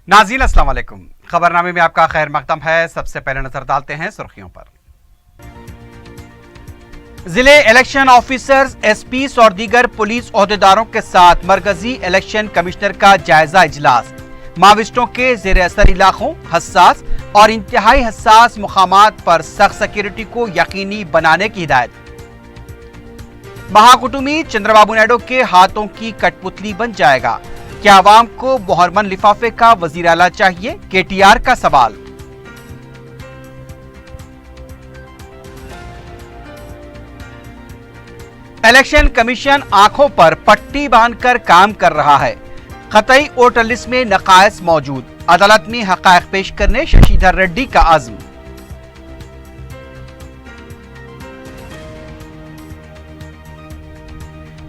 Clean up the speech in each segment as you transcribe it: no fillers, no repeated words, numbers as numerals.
नाज़रीन अस्सलाम वालेकुम। खबरनामे में आपका खैर मकदम है। सबसे पहले नजर डालते हैं सुर्खियों पर। जिले इलेक्शन ऑफिसर्स, एसपीस और दीगर पुलिस ओहदेदारों के साथ मरकजी इलेक्शन कमिश्नर का जायजा इजलास। माविस्टों के जेर असर इलाकों, हसास और इंतहाई हसास मुकामात पर सख्त सिक्योरिटी को यकीनी बनाने की हिदायत। महाकुटुंबी चंद्रबाबू नायडू के हाथों की कठपुतली बन जाएगा। क्या आवाम को मोहरमन लिफाफे का वजीर आला चाहिए? केटीआर का सवाल। इलेक्शन कमीशन आंखों पर पट्टी बांधकर काम कर रहा है। कतई वोटर लिस्ट में नकायस मौजूद। अदालत में हकायक पेश करने शशिधर रेड्डी का अज़्म।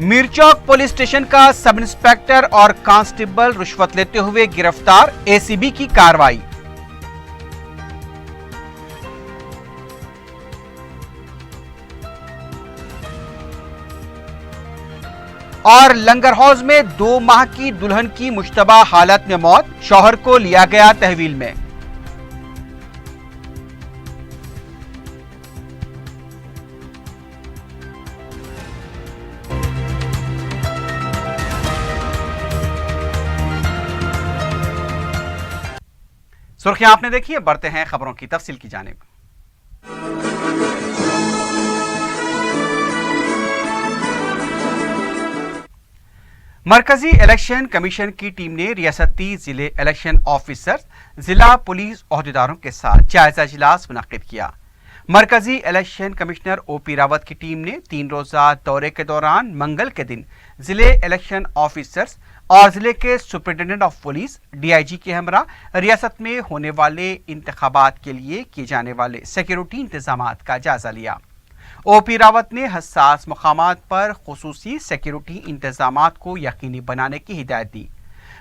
मीरचौक पुलिस स्टेशन का सब इंस्पेक्टर और कांस्टेबल रिश्वत लेते हुए गिरफ्तार। एसीबी की कार्रवाई। और लंगर हाउस में 2 माह की दुल्हन की मुश्तबा हालत में मौत। शौहर को लिया गया तहवील में। सुर्खियां आपने देखी है, बढ़ते हैं खबरों की तफसील की जानिब। मरकजी इलेक्शन कमीशन की टीम ने रियासती जिले इलेक्शन ऑफिसर्स, जिला पुलिस ओहदेदारों के साथ जायजा इजलास मुनक्किद किया। मरकजी इलेक्शन कमिश्नर ओपी रावत की टीम ने 3 रोजा दौरे के दौरान मंगल के दिन जिले इलेक्शन ऑफिसर्स और जिले के सुपरिटेंडेंट ऑफ पुलिस, डीआईजी के हमरा रियासत में होने वाले इंतखाबात के लिए किए जाने वाले सिक्योरिटी इंतजामात का जायजा लिया। ओपी रावत ने हसास मकामात पर खुसूसी सिक्योरिटी इंतजामात को यकीनी बनाने की हिदायत दी।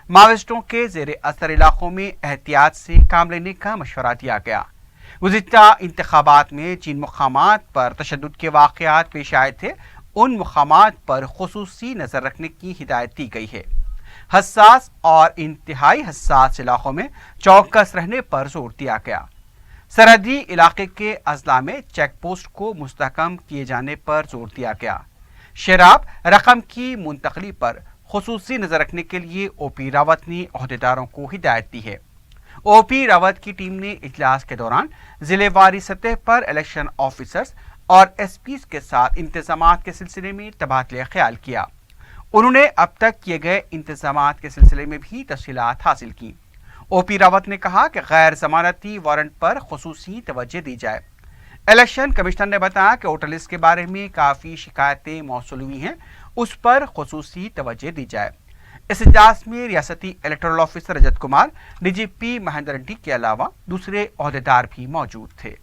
माविस्टों के जेर असर इलाकों में एहतियात से काम लेने का मशवरा दिया गया। गुज़िश्ता इंतखाबात में जिन मकामात पर तशद्दुद के वाक़यात पेश आए थे, उन मकामात पर खुसूसी नजर रखने की हिदायत दी गई है। हसास और इंतहाई हसास इलाकों में चौकस रहने पर जोर दिया गया। सरहदी इलाके के अजला में चेक पोस्ट को मुस्तहकम किए जाने पर जोर दिया गया। शराब रकम की मुंतकली पर खुसूसी नजर रखने के लिए ओपी रावत ने ओहदेदारों को हिदायत दी है। ओपी रावत की टीम ने इजलास के दौरान जिलेवारी सतह पर इलेक्शन ऑफिसर्स और एसपीज के साथ इंतजामात के सिलसिले में तबादले ख्याल किया। उन्होंने अब तक किए गए इंतजामात के सिलसिले में भी तफसीलात हासिल की। ओपी रावत ने कहा कि गैर जमानती वारंट पर खुसूसी तवज्जो दी जाए। इलेक्शन कमिश्नर ने बताया कि वोटर लिस्ट के बारे में काफ़ी शिकायतें मौसूल हुई हैं, उस पर खुसूसी तवज्जो दी जाए। इस इजलास में रियासती electoral officer Rajat Kumar, DGP Mahendra Reddy के अलावा दूसरे ओहदेदार भी मौजूद थे।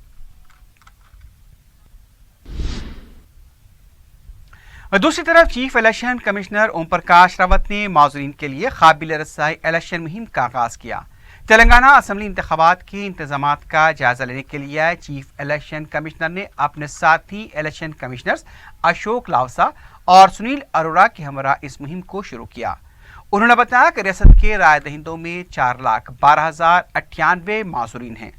दूसरी तरफ chief election commissioner Om Prakash Rawat ने माज़रीन के लिए काबिल रसाई इलेक्शन मुहिम का आगाज किया। तेलंगाना असम्बली इंतखाबात के इंतजामात का जायजा लेने के लिए चीफ इलेक्शन कमिश्नर ने अपने साथी इलेक्शन कमिश्नर्स अशोक लावसा और सुनील अरोड़ा के हमरा इस मुहिम को शुरू किया। उन्होंने बताया कि रियासत के राय दहिंदों में 4,12,098 माज़ूरीन हैं।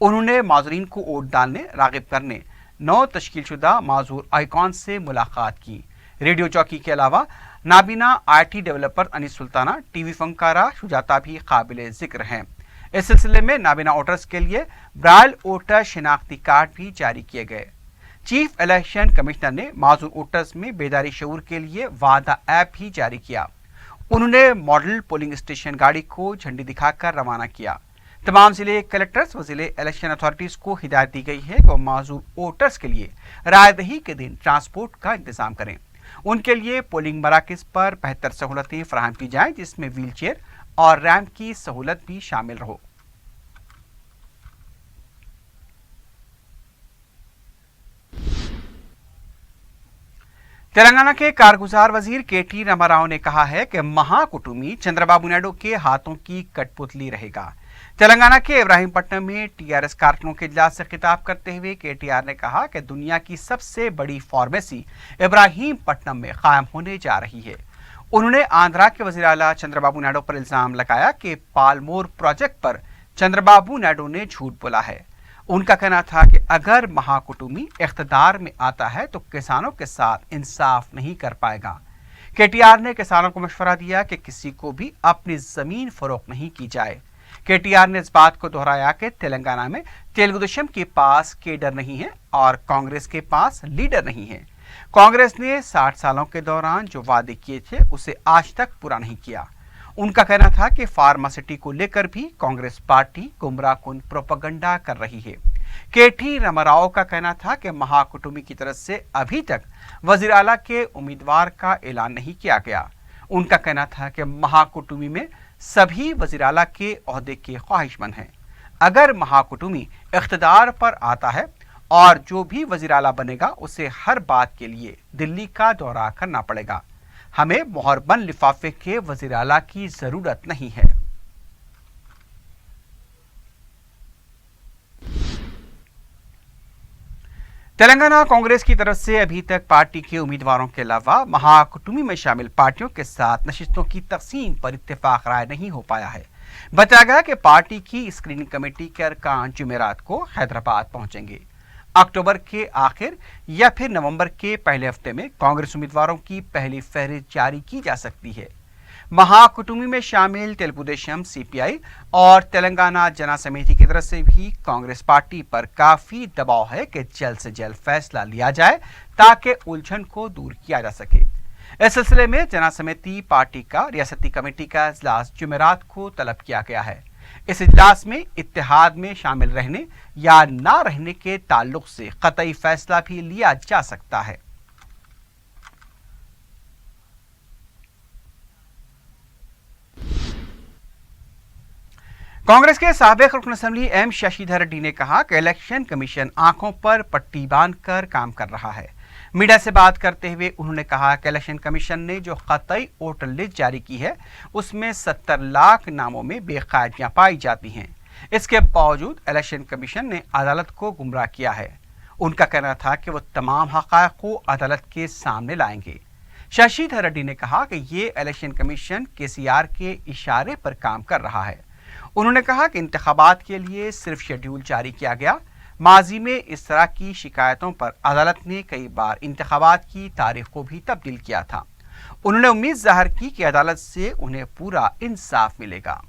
उन्होंने माज़ूरीन को वोट डालने, रागिब करने 9 तश्कीलशुदा माज़ूर आइकॉन से मुलाकात की। रेडियो चौकी के अलावा नाबीना IT developer Anees Sultana, TV फंकारा शुजाता भी काबिल जिक्र हैं। इस सिलसिले में नाबीना वोटर्स के लिए ब्राइल वोटर शिनाख्ती कार्ड भी जारी किए गए। चीफ इलेक्शन कमिश्नर ने माज़ूर वोटर्स में बेदारी शऊर के लिए वादा ऐप भी जारी किया। उन्होंने मॉडल पोलिंग स्टेशन गाड़ी को झंडी दिखाकर रवाना किया। तमाम जिले कलेक्टर्स व जिले इलेक्शन अथॉरिटीज को हिदायत दी गई है कि वो माज़ूर वोटर्स के लिए रायदही के दिन ट्रांसपोर्ट का इंतजाम करें। उनके लिए पोलिंग मराकज पर बेहतर सहूलतें फराहम की जाएं, जिसमें व्हील चेयर और रैंप की सहूलत भी शामिल रहो। तेलंगाना के कारगुजार वजीर केटी रामाराव ने कहा है कि महाकुटुंबी चंद्रबाबू नायडू के हाथों की कठपुतली रहेगा। तेलंगाना के इब्राहिमपट्टनम में टीआरएस कारकुनों के इजलास से खिताब करते हुए केटीआर ने कहा कि दुनिया की सबसे बड़ी फार्मेसी इब्राहिमपट्टनम में कायम होने जा रही है। उन्होंने आंध्रा के वजीर आला चंद्रबाबू नायडू पर इल्जाम लगाया कि पालमोर प्रोजेक्ट पर चंद्रबाबू नायडू ने झूठ बोला है। उनका कहना था कि अगर महाकुटुंबी इख्तिदार में आता है तो किसानों के साथ इंसाफ नहीं कर पाएगा। केटीआर ने किसानों को मशवरा दिया कि किसी को भी अपनी जमीन फरोख्त नहीं की जाए। केटीआर ने इस बात को दोहराया कि तेलंगाना में तेलुगु देशम के पास केडर नहीं है और कांग्रेस के पास लीडर नहीं है। कांग्रेस ने 60 सालों के दौरान जो वादे किए थे उसे आज तक पूरा नहीं किया। उनका कहना था कि फार्मासिटी को लेकर भी कांग्रेस पार्टी गुमराहकुन प्रोपगंडा कर रही है। केटी रामाराव का कहना था कि महाकुटुंबी की तरफ से अभी तक वजीर आला के उम्मीदवार का ऐलान नहीं किया गया। उनका कहना था कि महाकुटुंबी में सभी वजीर आला के ओहदे के ख्वाहिशमंद हैं। अगर महाकुटुंबी इख्तिदार पर आता है और जो भी वजीर आला बनेगा उसे हर बात के लिए दिल्ली का दौरा करना पड़ेगा। हमें मोहरबंद लिफाफे के वजीर आला की जरूरत नहीं है। तेलंगाना कांग्रेस की तरफ से अभी तक पार्टी के उम्मीदवारों के अलावा महाकुटुंबी में शामिल पार्टियों के साथ नशिस्तों की तकसीम पर इत्तेफाक राय नहीं हो पाया है। बताया गया कि पार्टी की स्क्रीनिंग कमेटी के अरकान जुमेरात को हैदराबाद पहुंचेंगे। अक्टूबर के आखिर या फिर नवंबर के पहले हफ्ते में कांग्रेस उम्मीदवारों की पहली फहरिस्त जारी की जा सकती है। महाकुटुंबी में शामिल तेलुगु देशम सीपीआई और तेलंगाना जना समिति की तरफ से भी कांग्रेस पार्टी पर काफी दबाव है कि जल्द से जल्द फैसला लिया जाए ताकि उलझन को दूर किया जा सके। इस सिलसिले में जना समिति पार्टी का रियासती कमेटी का इजलास जुमेरात को तलब किया गया है। इस इजलास में इत्तेहाद में शामिल रहने या ना रहने के ताल्लुक से कतई फैसला भी लिया जा सकता है। कांग्रेस के साबिक रुकन असेंबली एम शशिधर रेड्डी ने कहा कि इलेक्शन कमीशन आंखों पर पट्टी बांधकर काम कर रहा है। मीडिया से बात करते हुए उन्होंने कहा कि इलेक्शन कमीशन ने जो कतई वोटर लिस्ट जारी की है उसमें 70 लाख नामों में बेकायदियां पाई जाती हैं। इसके बावजूद इलेक्शन कमीशन ने अदालत को गुमराह किया है। उनका कहना था कि वो तमाम हक़ाइक़ को अदालत के सामने लाएंगे। शशिधर रेड्डी ने कहा कि ये इलेक्शन कमीशन केसीआर के इशारे पर काम कर रहा है। उन्होंने कहा कि इंतखाबात के लिए सिर्फ शेड्यूल जारी किया गया। माजी में इस तरह की शिकायतों पर अदालत ने कई बार इंतखाबात की तारीख को भी तब्दील किया था। उन्होंने उम्मीद जाहिर की कि अदालत से उन्हें पूरा इंसाफ मिलेगा।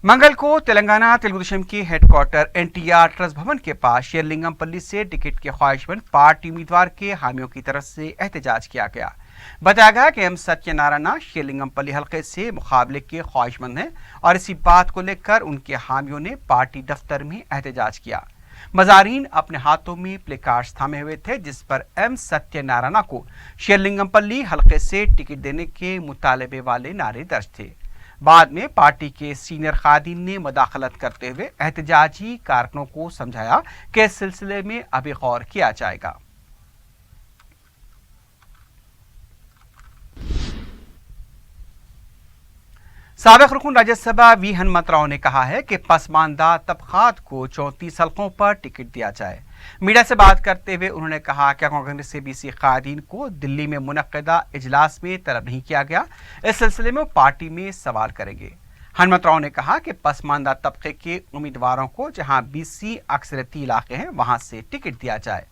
मंगल को तेलंगाना तेलुगु देशम के हेडक्वार्टर एनटीआर ट्रस्ट भवन के पास शेरलिंगमपल्ली से टिकट के ख्वाहिशमंद पार्टी उम्मीदवार के हामियों की तरफ से एहतजाज किया गया। बताया गया कि एम सत्यनारायण शेरलिंगमपल्ली हल्के से मुकाबले के ख्वाहिशमंद हैं और इसी बात को लेकर उनके हामियों ने पार्टी दफ्तर में एहतजाज किया। मजारीन अपने हाथों में प्ले कार्ड्स थामे हुए थे जिस पर एम सत्यनारायण को शेरलिंगमपल्ली हल्के से टिकट देने के मुतालबे वाले नारे दर्ज थे। बाद में पार्टी के सीनियर कादीन ने मुदाखलत करते हुए एहतजाजी कारकुनों को समझाया कि इस सिलसिले में अभी गौर किया जाएगा। साबिक रुकन राज्यसभा वी हनुमंतराव ने कहा है कि पसमानदा तबकात को 34 हल्कों पर टिकट दिया जाए। मीडिया से बात करते हुए उन्होंने कहा कि कांग्रेस से बीसी कायदीन को दिल्ली में मुनक्किदा इजलास में तलब नहीं किया गया। इस सिलसिले में पार्टी में सवाल करेंगे। हनुमंतराव ने कहा कि पसमानदा तबके के उम्मीदवारों को जहां बीसी अक्सरती इलाके हैं वहां से टिकट दिया जाए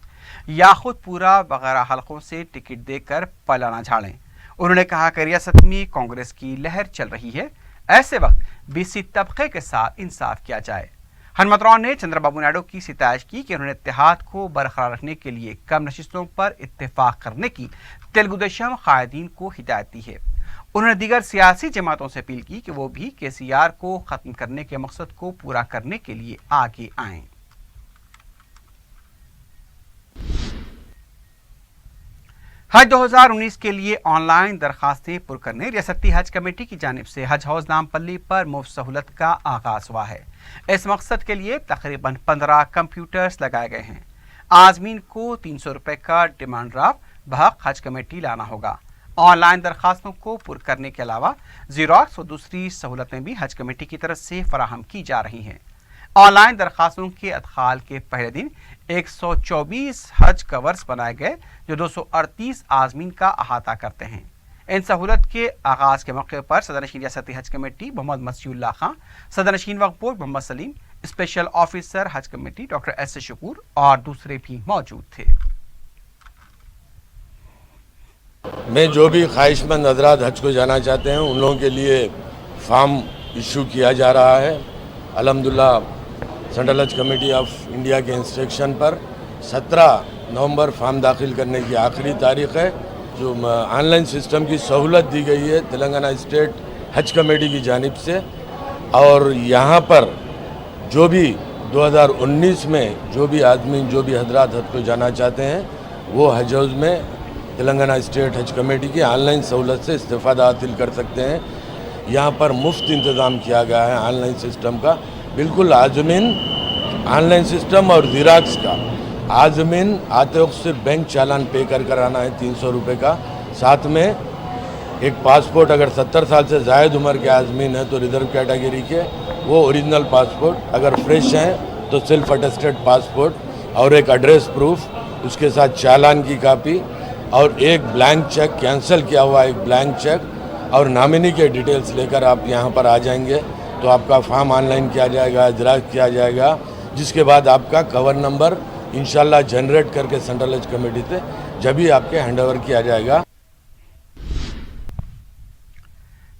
या खुद पूरा वगैरह हल्कों से टिकट देकर पलाना झाड़ें। उन्होंने कहा कि रियासत में कांग्रेस की लहर चल रही है, ऐसे वक्त बीसी तबके के साथ इंसाफ किया जाए। हनुमंतराव ने चंद्रबाबू नायडू की सितारिश की कि उन्होंने इत्तेहाद को बरकरार रखने के लिए कम नशिस्तों पर इत्तेफाक करने की तेलुगु देशम कायदीन को हिदायत दी है। उन्होंने दीगर सियासी जमातों से अपील की कि वो भी केसीआर को खत्म करने के मकसद को पूरा करने के लिए आगे आएं। हज 2019 के लिए ऑनलाइन दरखास्तें पुर करने रियासती हज कमेटी की जानिब से हज हाउस नामपल्ली पर मुफ्त सहूलत का आगाज हुआ है। इस मकसद के लिए तकरीबन 15 कंप्यूटर्स लगाए गए हैं। आजमीन को 300 रुपए का डिमांड ड्राफ्ट बहक हज कमेटी लाना होगा। ऑनलाइन दरखास्तों को पुर करने के अलावा ज़ेरॉक्स और दूसरी सहूलतें भी हज कमेटी की तरफ से फराहम की जा रही हैं। آن لائن درخواستوں کے ادخال کے پہلے دن 124 حج کورز بنائے گئے جو 238 عازمین کا احاطہ کرتے ہیں۔ ان سہولت کے آغاز کے موقع پر صدرنشین ریاستی حج کمیٹی محمد مسیح اللہ خان، صدرنشین وقف بورڈ محمد سلیم، اسپیشل آفیسر حج کمیٹی ڈاکٹر ایس شکور اور دوسرے بھی موجود تھے۔ میں جو بھی خواہش مند حضرات حج کو جانا چاہتے ہیں ان لوگوں کے لیے فارم ایشو کیا جا رہا ہے۔ الحمدللہ central Hajj committee of India کے انسٹرکشن پر 17 نومبر فارم داخل کرنے کی آخری تاریخ ہے۔ جو آن لائن سسٹم کی سہولت دی گئی ہے تلنگانہ اسٹیٹ حج کمیٹی کی جانب سے، اور یہاں پر جو بھی 2019 میں جو بھی آدمی جو بھی حضرات حج کو جانا چاہتے ہیں وہ حج ہاؤس میں تلنگانہ اسٹیٹ حج کمیٹی کی آن لائن سہولت سے استفادہ حاصل کر سکتے ہیں۔ یہاں پر مفت انتظام کیا گیا ہے آن لائن سسٹم کا، بالکل عازمین آن لائن سسٹم اور زیراکس کا عازمین آتے وقت صرف بینک چالان پے کر آنا ہے 300 روپے کا، ساتھ میں ایک پاسپورٹ، اگر 70 سال سے زائد عمر کے عازمین ہیں تو ریزرو کیٹیگری کے وہ اوریجنل پاسپورٹ، اگر فریش ہیں تو سیلف اٹیسٹڈ پاسپورٹ اور ایک ایڈریس پروف، اس کے ساتھ چالان کی کاپی اور ایک بلینک چیک، کینسل کیا ہوا ایک بلینک چیک اور نامنی کے ڈیٹیلز لے کر آپ یہاں پر آ جائیں گے تو آپ کا فارم آن لائن کیا جائے گا، اجراء کیا جائے گا، جس کے بعد آپ کا کور نمبر انشاءاللہ جنریٹ کر کے سینٹرل حج کمیٹی سے جبھی آپ کے ہینڈ اوور کیا جائے گا۔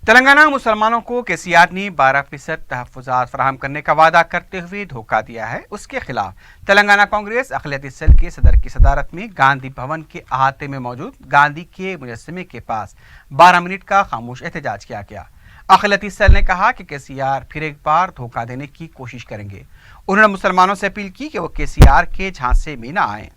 تلنگانہ مسلمانوں کو KCR نے 12% تحفظات فراہم کرنے کا وعدہ کرتے ہوئے دھوکہ دیا ہے، اس کے خلاف تلنگانہ کانگریس اقلیتی سیل کے صدر کی صدارت میں گاندھی بھون کے احاطے میں موجود گاندھی کے مجسمے کے پاس 12 منٹ کا خاموش احتجاج کیا گیا۔ اقلیتی سیل نے کہا کہ KCR پھر ایک بار دھوکہ دینے کی کوشش کریں گے۔ انہوں نے مسلمانوں سے اپیل کی کہ وہ KCR کے جھانسے میں نہ آئیں۔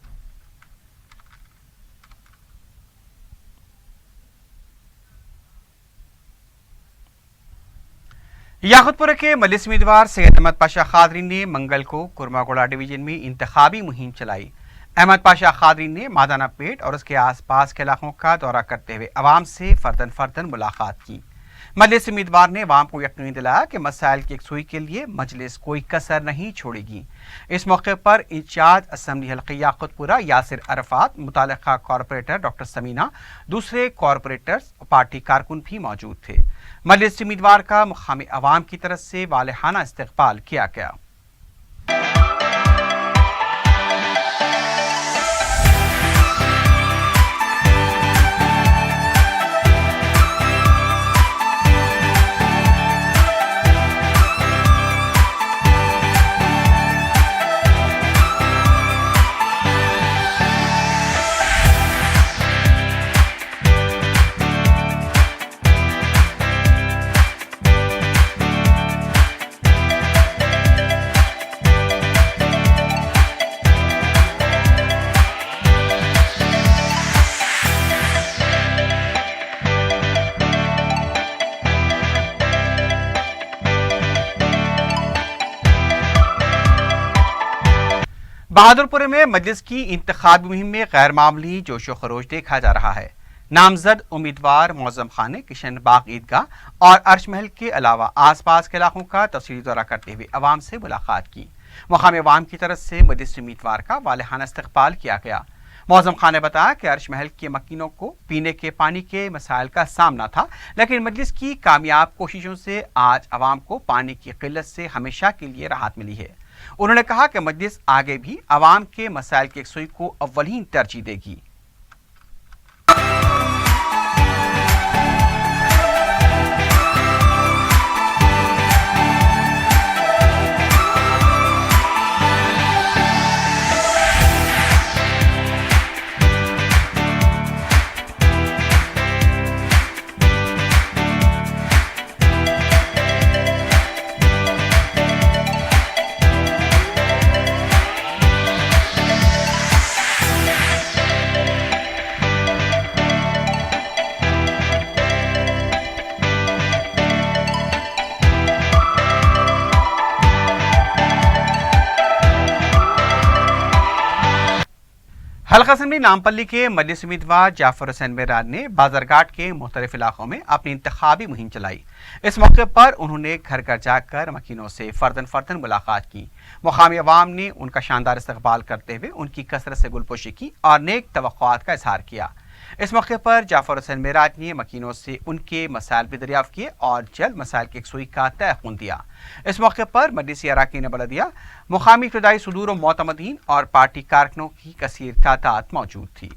یاقوت پورہ کے مجلس امیدوار سید احمد پاشا خاضری نے منگل کو کرماگوڑا ڈویژن میں انتخابی مہم چلائی۔ احمد پاشا خاضری نے مادانہ پیٹ اور اس کے آس پاس کے علاقوں کا دورہ کرتے ہوئے عوام سے فردن ملاقات کی۔ مجلس امیدوار نے عوام کو یقین دلایا کہ مسائل کی یکسوئی کے لیے مجلس کوئی کسر نہیں چھوڑے گی۔ اس موقع پر انچارج اسمبلی حلقہ یاقوت پورہ یاسر عرفات، متعلقہ کارپوریٹر ڈاکٹر سمینہ، دوسرے کارپوریٹرز اور پارٹی کارکن بھی موجود تھے۔ مجلس امیدوار کا مقامی عوام کی طرف سے والہانہ استقبال کیا گیا۔ بہادرپور میں مجلس کی انتخابی مہم میں غیر معمولی جوش و خروش دیکھا جا رہا ہے۔ نامزد امیدوار معظم خان نے کشن باغ عیدگاہ اور عرش محل کے علاوہ آس پاس کے علاقوں کا تفصیلی دورہ کرتے ہوئے عوام سے ملاقات کی۔ مقامی عوام کی طرف سے مجلس امیدوار کا والہانہ استقبال کیا گیا۔ معظم خان نے بتایا کہ عرش محل کے مکینوں کو پینے کے پانی کے مسائل کا سامنا تھا، لیکن مجلس کی کامیاب کوششوں سے آج عوام کو پانی کی قلت سے ہمیشہ کے لیے راحت ملی ہے۔ انہوں نے کہا کہ مجلس آگے بھی عوام کے مسائل کی یکسوئی کو اولین ترجیح دے گی۔ हल्का असम्बली नामपल्ली के मजलिस उम्मीदवार जाफर हुसैन मेराज ने बाजारघाट के मुख्तलिफ इलाकों में अपनी इंतखाबी मुहिम चलाई। इस मौके पर उन्होंने घर घर जाकर मकीनों से फर्दन मुलाकात की। मुकामी अवाम ने उनका शानदार इस्तकबाल करते हुए उनकी कसरत से गुलपोशी की और नेक तवक्कुआत का इजहार किया। इस मौके पर जाफर हुसैन मेराज ने मकीनों से उनके मसाइल भी दरियाफ्त किए और जल्द मसाइल की यकसुई का तयक़ुन दिया। इस मौके पर मजलिसी अरकान बलदिया, मुकामी इब्तदाई सदूर व मोतमदीन और पार्टी कारकुनों की कसीर तादाद मौजूद थी।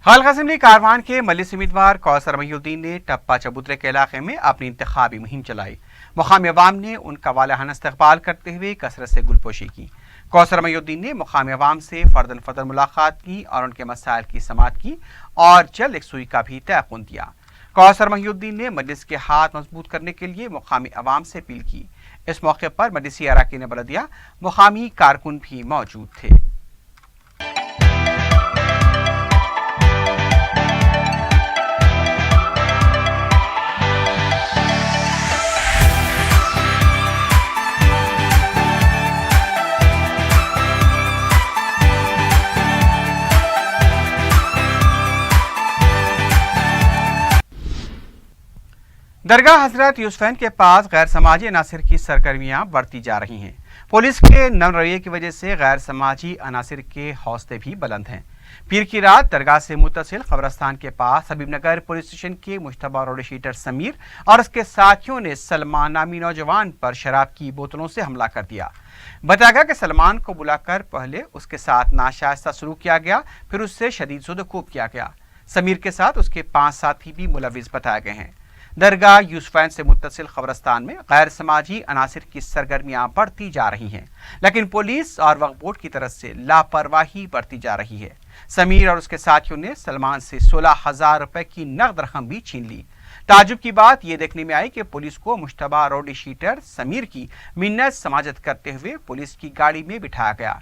हल्का असम्बली कारवान के मजलिस उम्मीदवार कौसर महिउद्दीन ने टप्पा चबूतरे के इलाके में अपनी इंतखाबी मुहिम चलाई। मुकामी अवाम ने उनका वालहाना इस्तकबाल करते हुए कसरत से गुलपोशी की। कौसर महिउद्दीन ने मुकामी अवाम से फर्दन मुलाकात की और उनके मसाइल की समाअत की और जल्द यकसुई का भी तयक़ुन दिया। कौसर महिउद्दीन ने मजलिस के हाथ मजबूत करने के लिए मुकामी अवाम से अपील की। इस मौके पर मजलिसी अरकान बलदिया, मुकामी कारकुन भी मौजूद थे। दरगाह हजरत यूसुफैन के पास गैर समाजी अनासिर की सरगर्मियां बढ़ती जा रही हैं। पुलिस के नम रवैये की वजह से गैर समाजी अनासिर के हौसले भी बुलंद हैं। पीर की रात दरगाह से मुत्तसिल कब्रस्तान के पास हबीबनगर पुलिस स्टेशन के मुश्तबा रोड शीटर समीर और उसके साथियों ने सलमान नामी नौजवान पर शराब की बोतलों से हमला कर दिया। बताया गया कि सलमान को बुलाकर पहले उसके साथ नाशाइस्ता सलूक किया गया, फिर उससे शदीद सुदखूब किया गया। समीर के साथ उसके 5 साथी भी मुलविस बताए गए हैं। दरगाह यूसुफैन से मुत्तसिल कब्रस्तान में गैर समाजी अनासिर की सरगर्मियां बढ़ती जा रही हैं, लेकिन पुलिस और वक्फ बोर्ड की तरफ से लापरवाही बढ़ती जा रही है। समीर और उसके साथियों ने सलमान से 16,000 रुपए की नकद रकम भी छीन ली। ताजुब की बात यह देखने में आई कि पुलिस को मुश्तबा रोडी शीटर समीर की मिन्नत समाजत करते हुए पुलिस की गाड़ी में बिठाया गया।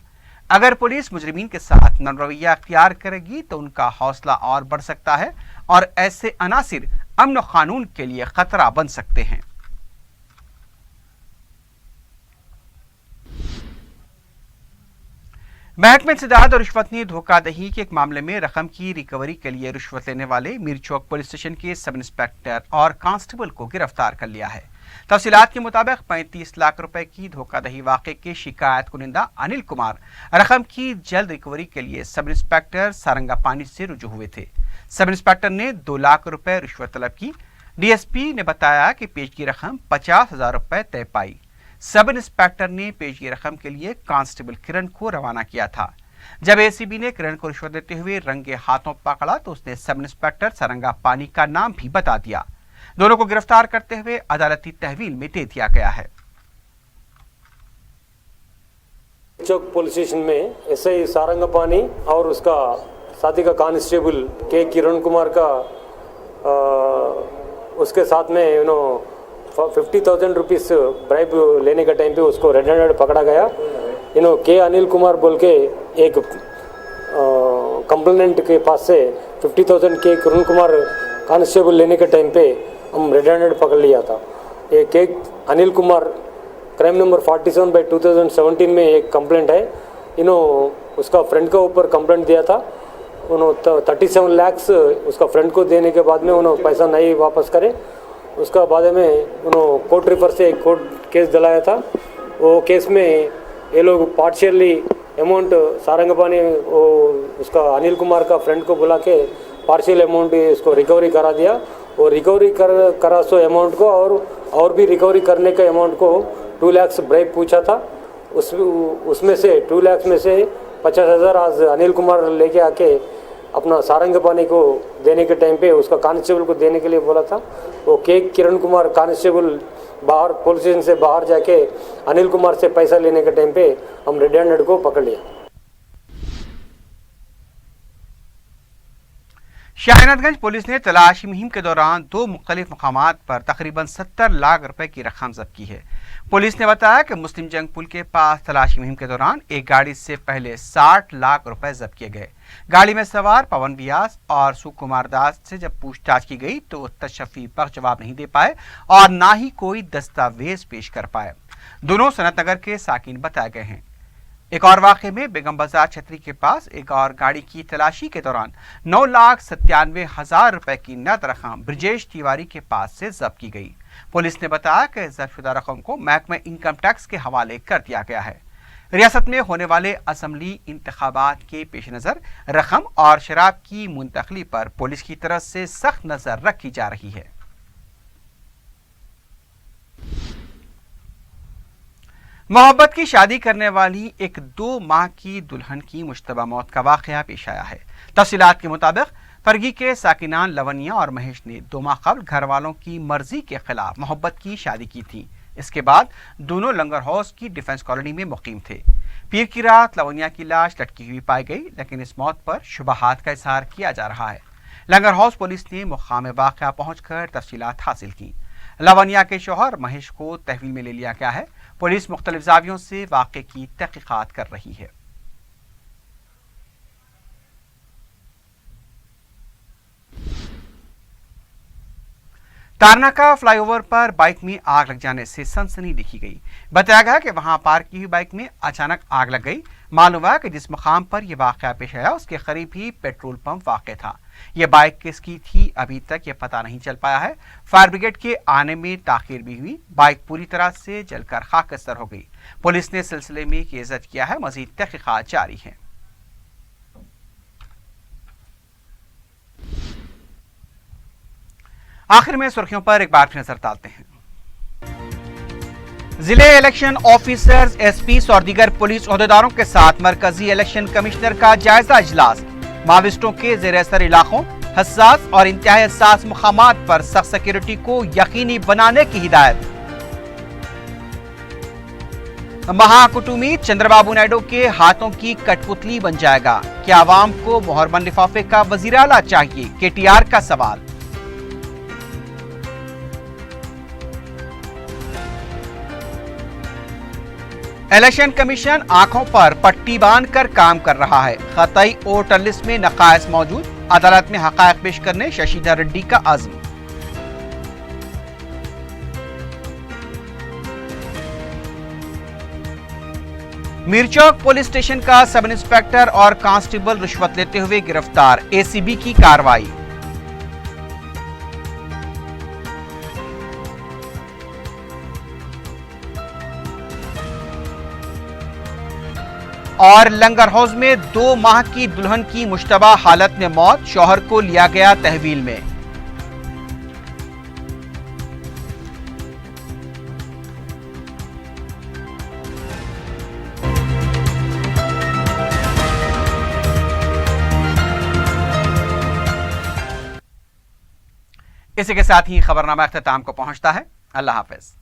अगर पुलिस मुजरिमीन के साथ नरम रवैया अख्तियार करेगी तो उनका हौसला और बढ़ सकता है और ऐसे अनासिर अमन व कानून के लिए खतरा बन सकते हैं। महकमे इंसदाद और रिश्वतनी धोखाधड़ी के एक मामले में रकम की रिकवरी के लिए रिश्वत लेने वाले मीर चौक पुलिस स्टेशन के सब इंस्पेक्टर और कांस्टेबल को गिरफ्तार कर लिया है। तफसीलात के मुताबिक 35 लाख रुपए की धोखाधड़ी वाक़े के शिकायत कुनिंदा अनिल कुमार रकम की जल्द रिकवरी के लिए सब इंस्पेक्टर सारंगापानी से रुजू हुए थे। सब इंस्पेक्टर ने 2 लाख रुपए रिश्वत तलब की। डीएसपी ने बताया कि पेशगी रकम 50,000 रुपए तय पाई। सब इंस्पेक्टर ने पेशगी रकम के लिए कांस्टेबल किरण को रवाना किया था। जब एसीबी ने किरण को रिश्वत देते हुए रंगे हाथों पकड़ा तो उसने सब इंस्पेक्टर सारंगापानी का नाम भी बता दिया। दोनों को गिरफ्तार करते हुए अदालती तहवील में दे दिया गया है। चौक पुलिस स्टेशन में एसआई सारंगपानी और उसका साथी का कांस्टेबल के किरण कुमार का उसके साथ में 50,000 रुपीस ब्राइब लेने का टाइम पे उसको रेड हैंडेड पकड़ा गया। के अनिल कुमार बोल के एक कंप्लेनेंट के पास से 50,000 के किरण कुमार कांस्टेबल लेने के टाइम पे हम रेड हैंडेड पकड़ लिया था। ये के अनिल कुमार क्राइम नंबर 47/2017 में एक कंप्लेंट है। उसका फ्रेंड के ऊपर कंप्लेंट दिया था। 37 लाख उसका फ्रेंड को देने के बाद में उन्होंने पैसा नहीं वापस करे। उसका बाद में उन्होंने कोर्ट रिफर से एक कोर्ट केस दिलाया था। वो केस में ये लोग पार्शियली अमाउंट सारंगपानी उसका अनिल कुमार का फ्रेंड को बुला के पार्शियल अमाउंट इसको रिकवरी करा दिया। वो रिकवरी करा सो अमाउंट को और भी रिकवरी करने के अमाउंट को 2 लाख ब्राइब पूछा था। उसमें से 2 लाख में से 50,000 आज अनिल कुमार लेके आके अपना सारंग पानी को देने के टाइम पे उसका कांस्टेबल को देने के लिए बोला था। वो केक किरण कुमार कांस्टेबल बाहर पुलिस स्टेशन से बाहर जाके अनिल कुमार से पैसा लेने के टाइम पे हम रेड हैंडेड को पकड़ लिया। शाहनादगंज पुलिस ने तलाशी मुहिम के दौरान 2 मुख्तलिफ मकामात पर तकरीबन 70 लाख रुपए की रकम जब्त की है। पुलिस ने बताया कि मुस्लिम जंग पुल के पास तलाशी मुहिम के दौरान एक गाड़ी से पहले 60 लाख रुपए जब्त किए गए। गाड़ी में सवार पवन व्यास और सुकुमार दास से जब पूछताछ की गई तो तशफ़ी बख्श जवाब नहीं दे पाए और ना ही कोई दस्तावेज पेश कर पाए। दोनों सनत नगर के साकिन बताए गए हैं। एक और वाक़े में बेगम बाजार छतरी के पास एक और गाड़ी की तलाशी के दौरान 9,97,000 रुपए की नकद रकम ब्रजेश तिवारी के पास से जब्त की गई। पुलिस ने बताया कि जब्त शुदा रकम को महकमा इनकम टैक्स के हवाले कर दिया गया है। रियासत में होने वाले असम्बली इंतखाबात के पेश नज़र रकम और शराब की मुंतकली पर पुलिस की तरफ से सख्त नज़र रखी जा रही है। मोहब्बत की शादी करने वाली एक 2 माह की दुल्हन की मुश्तबा मौत का वाक़या पेश आया है। तफसीलात के मुताबिक फरगी के साकिनान लवनिया और महेश ने 2 माह कबल घर वालों की मर्जी के खिलाफ मोहब्बत की शादी की थी। इसके बाद दोनों लंगर हाउस की डिफेंस कॉलोनी में मुकीम थे। पीर की रात लवनिया की लाश लटकी हुई पाई गई, लेकिन इस मौत पर शुबहात का इजहार किया जा रहा है। लंगर हाउस पुलिस ने मुकाम वाक़या पहुंचकर तफसीलात हासिल की। लवनिया के शौहर महेश को तहवील में ले लिया गया है। पुलिस मुख्तलिफ ज़ावियों से वाक़े की तहक़ीक़ात कर रही है। तारनाका फ्लाईओवर पर बाइक में आग लग जाने से सनसनी देखी गई। बताया गया कि वहां पार्क की हुई बाइक में अचानक आग लग गई। मालूम हुआ कि जिस मकाम पर यह वाक़या पेश आया उसके करीब ही पेट्रोल पंप वाक़ था। यह बाइक किसकी थी अभी तक यह पता नहीं चल पाया है। फायर ब्रिगेड के आने में ताख़ीर भी हुई। बाइक पूरी तरह से जलकर खाकस्तर हो गई। पुलिस ने सिलसिले में केस किया है। मज़ीद तहक़ीक़ात जारी है। आखिर में सुर्खियों पर एक बार फिर नजर डालते हैं। जिले इलेक्शन ऑफिसर्स, एसपी और दीगर पुलिस ओहदेदारों के साथ मरकजी इलेक्शन कमिश्नर का जायजा इजलास। माविस्टों के जेर असर इलाकों, हसास और इंतहाई हसास मकामात पर सख्त सिक्योरिटी को यकीनी बनाने की हिदायत। महाकुटुंबी चंद्रबाबू नायडू के हाथों की कठपुतली बन जाएगा। क्या आवाम को मोहरबंद लिफाफे का वजीर आला चाहिए? केटीआर का सवाल। इलेक्शन कमीशन आंखों पर पट्टी बांधकर काम कर रहा है। खतई वोटर लिस्ट में नकायस मौजूद। अदालत में हकायक पेश करने शशिधर रेड्डी का अज़्म। मीरचौक पुलिस स्टेशन का सब इंस्पेक्टर और कांस्टेबल रिश्वत लेते हुए गिरफ्तार। एसीबी की कार्रवाई। और लंगर हाउस में 2 माह की दुल्हन की मुश्तबा हालत में मौत। शौहर को लिया गया तहवील में। इसी के साथ ही खबरनामा अख्ताम को पहुंचता है। अल्लाह हाफिज।